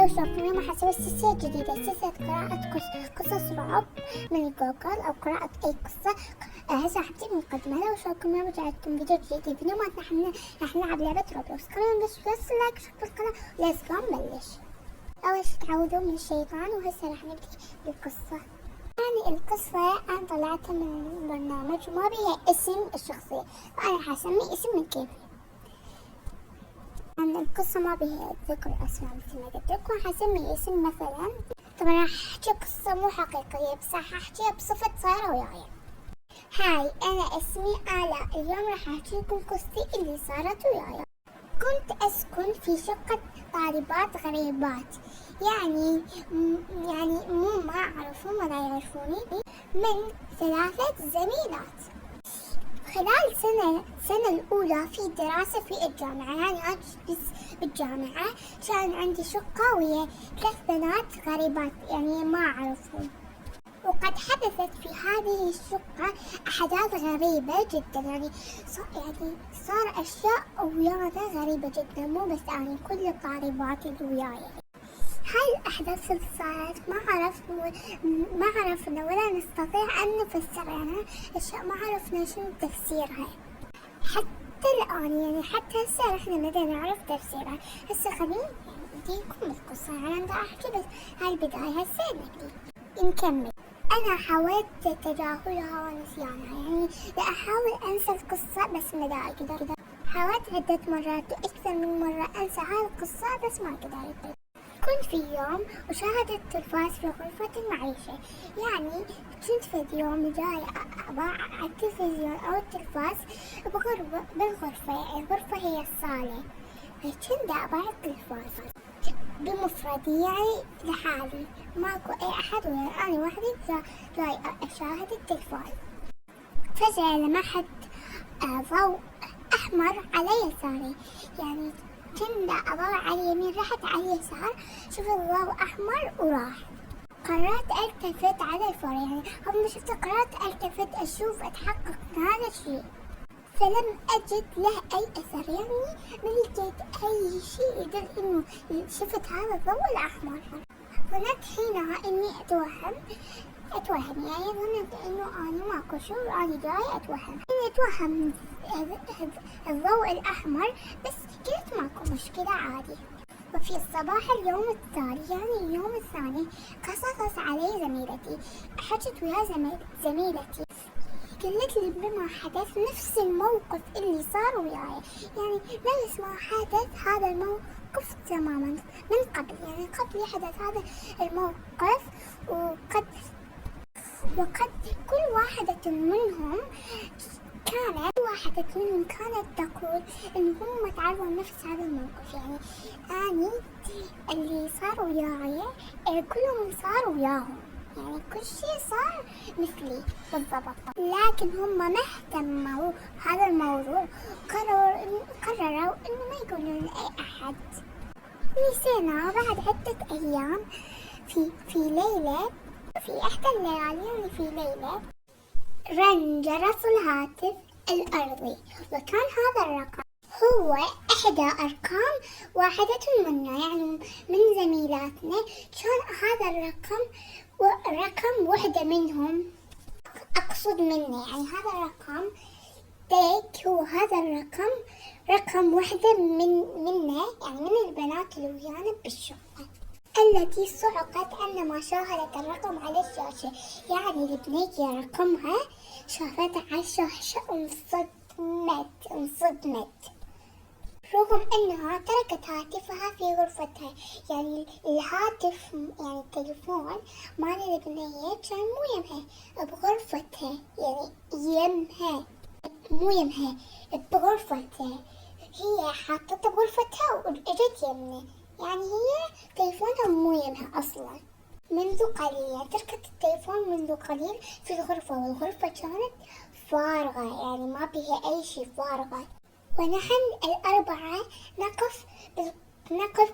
وشوفوا اليوم حسوي سلسلة جديدة، سلسلة قراءة قصص رعب من جوجل أو قراءة أي قصة. هسه حبتي مقدمة. لو شوفكم اليوم رجعتكم فيديو جديد. اليوم راح نلعب لعبة روبلوكس. خلونا بس لايك شوف القناة وليتس جو نبلش. أول شي تعوذوا من الشيطان، وهسه راح نبدأ بالقصة. يعني القصة أنا طلعتها من برنامج وما بيها اسم الشخصية، فأنا حسمي اسم من كيفي. يعني القصة ما بيها ذكر أسماء مثل ما قلت لكم، حسمي اسم مثلا. طبعا راح أحكي قصة مو حقيقية، بس راح أحكيها بصفة صايرة وياي. هاي أنا اسمي آلاء. اليوم راح أحكي لكم قصتي اللي صارت وياي. كنت أسكن في شقة طالبات غريبات، يعني مو ما أعرفهم ولا يعرفوني، من 3 زميلات. خلال السنة الأولى في دراسة في الجامعة، يعني أنا بس بالجامعة، كان عندي شقة ويا 3 بنات غريبات يعني ما أعرفهم. وقد حدثت في هذه الشقة أحداث غريبة جدا، يعني صار أشياء ويانا غريبة جدا، مو بس أنا، كل الطالبات اللي وياي. هاي الأحداث اللي صارت ما عرفنا ولا نستطيع أن نفسرها، يعني أشياء ما عرفنا شنو تفسيرها حتى الآن، يعني حتى هسه احنا ما نعرف تفسيرها. هسه خليني أديكم القصة. أنا بدي أحكي بس هاي البداية، هسه نكمل. أنا حاولت تجاهلها ونسيانها، يعني أحاول أنسى القصة بس ما أقدر. حاولت عدة مرات وأكثر من مرة أنسى هاي القصة بس ما قدرت. كنت في يوم وشاهدت التلفاز في غرفة المعيشة، يعني كنت في يوم جاي أضع التلفزيون أو التلفاز بالغرفة. الغرفة هي الصالة، كنت أضع التلفاز بمفردي، يعني لحالي، ماكو أي أحد وياي، أنا وحدي جاي أشاهد التلفاز. فجأة لمحت ضوء أحمر على يساري، يعني كنت أضوء على اليمين، رحت على اليسار، شفت ضوء أحمر وراح. قررت ألتفت على الفور، يعني هم شفت، قررت ألتفت أشوف أتحقق من هذا الشيء، فلم أجد له أي أثر، يعني ما لقيت أي شيء يدل إنه شفت هذا الضوء الأحمر. ظننت حينها إني أتوهم، يعني ظننت إنه أنا ماكو شيء وأنا جاي أتوهم. إني أتوهم الضوء الأحمر، بس قلت ماكو مشكلة عادي. وفي الصباح اليوم التالي، يعني اليوم الثاني، قصصت علي زميلتي. حكت ويا زميلتي، قلت لي بما حدث نفس الموقف اللي صار وياي، يعني نفس ما حدث هذا الموقف تماما من قبل، يعني قبل يحدث هذا الموقف. وقد كل واحدة منهم كانت تقول إن هم تعرضوا لنفس هذا الموقف، يعني أني اللي صار وياي كلهم صار وياهم، يعني كل شيء صار مثلي بالضبط. لكن هم ما اهتموا هذا الموضوع، قرروا إنه ما يقولون لأي أحد. نسينا بعد عدة أيام، في ليلة، في إحدى الليالي، يعني في ليلة، رن جرس الهاتف الأرضي، وكان هذا الرقم هو إحدى أرقام واحدة منا، يعني من زميلاتنا. كان هذا الرقم رقم وحدة منهم، أقصد منا، يعني هذا الرقم ديك، هو هذا الرقم رقم وحدة منا، يعني من البنات اللي ويانا بالشقة، التي صعقت عندما شاهدت الرقم على الشاشة. يعني البنية رقمها شافتها على الشاشة انصدمت، رغم أنها تركت هاتفها في غرفتها. يعني الهاتف، يعني التليفون مال البنية كان مو يمها بغرفتها، يعني مو يمها بغرفتها، هي حاطته بغرفتها واجت يمنا، يعني هي تليفونها مو يمها أصلا. منذ قليل، يعني تركت التليفون منذ قليل في الغرفة، والغرفة كانت فارغة، يعني ما بيها أي شيء، فارغة. ونحن الأربعة نقف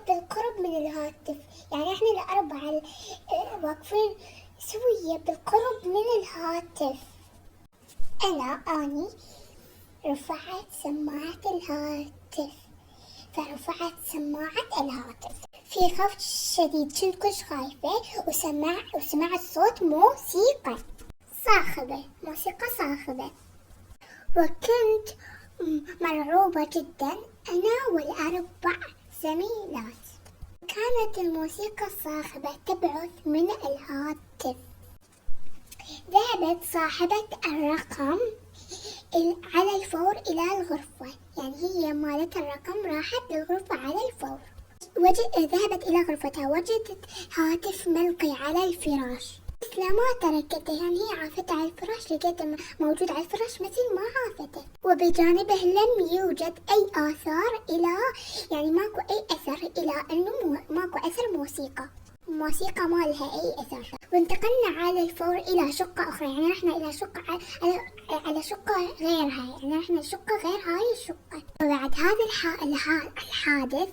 بالقرب من الهاتف، يعني احنا الأربعة واقفين سوية بالقرب من الهاتف. أني رفعت سماعة الهاتف، في خوف شديد، كنت كلش خايفة وسمعت صوت موسيقى صاخبة، موسيقى صاخبة، وكنت مرعوبة جدا أنا والأربع زميلات. كانت الموسيقى الصاخبة تبعث من الهاتف. ذهبت صاحبة الرقم على الفور إلى الغرفة، يعني هي مالت الرقم راحت للغرفة على الفور. ذهبت إلى غرفتها، وجدت هاتف ملقي على الفراش، بس ما تركته، يعني هي عافته على الفراش، لقيته موجود على الفراش مثل ما عافته، وبجانبه لم يوجد أي آثار يعني ماكو أي أثر إلى أنه ماكو أثر موسيقى ما لها أي أثر. وانتقلنا على الفور إلى شقة أخرى، يعني رحنا إلى شقة على شقة غيرها، يعني رحنا شقة غير هاي الشقة. وبعد هذا الحادث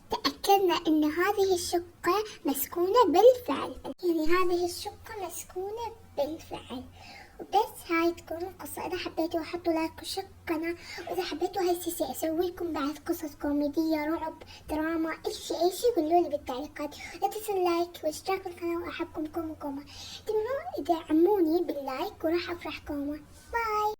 تأكدنا أن هذه الشقة مسكونة بالفعل، يعني هذه الشقة مسكونة بالفعل. وبس هاي تكون القصة. إذا حبيتوا حطوا لايك وشاركوا القناة، وإذا حبيتوا هاي السلسلة أسوي لكم بعد قصص كوميدية، رعب، دراما، أي شيء قولوا لي بالتعليقات. لا تنسوا اللايك والاشتراك في القناة، وأحبكم كوما. تقدروا تدعموني باللايك وراح أفرح كوما. باي.